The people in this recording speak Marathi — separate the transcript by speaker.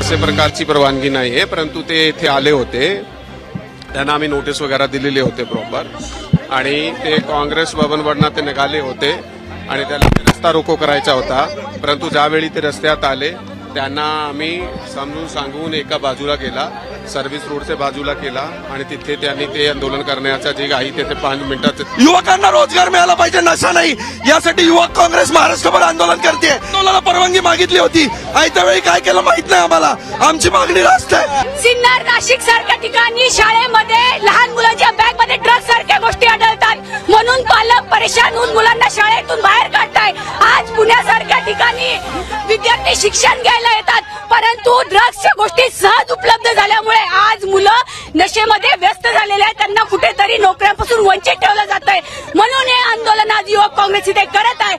Speaker 1: अशा प्रकारची परवानगी नाही आहे, परंतु ते इथे आले होते, त्यांना आम्ही नोटीस वगैरे दिलेले होते प्रॉपर, आणि ते काँग्रेस भवनवरनं ते निघाले होते आणि त्याला रस्ता रोको करायचा होता. परंतु ज्यावेळी ते रस्त्यात आले त्यांना आम्ही समजून सांगून एका बाजूला केला, सर्व्हिस रोडच्या बाजूला केला, आणि तिथे त्यांनी ते आंदोलन करण्याचा जे आहे तिथे 5 मिनिटात
Speaker 2: युवकांना रोजगार मिळाला पाहिजे, नशा नाही, यासाठी युवक काँग्रेस महाराष्ट्रभर आंदोलन करते. आंदोलनाला परवानगी मागितली होती, त्यावेळी काय केलं माहित नाही आम्हाला. आमची मागणी रास्त आहे.
Speaker 3: सिन्नर, नाशिक सारख्या ठिकाणी शाळेमध्ये लहान मुलांच्या बॅगमध्ये ड्रग्ज सारख्या गोष्टी आढळतात, म्हणून पालक परेशान होऊन मुलांना शाळेतून बाहेर काढताय. आज पुण्यासारख्या ठिकाणी विद्यार्थी शिक्षण घ्यायला येतात, परंतु ड्रग्सच्या गोष्टी सहज उपलब्ध झाल्यामुळे आज मुलं नशेमध्ये व्यस्त झालेले आहेत, त्यांना कुठेतरी नोकऱ्यांपासून वंचित ठेवलं जात आहे. म्हणून हे आंदोलन आज युवक काँग्रेस इथे करत आहे.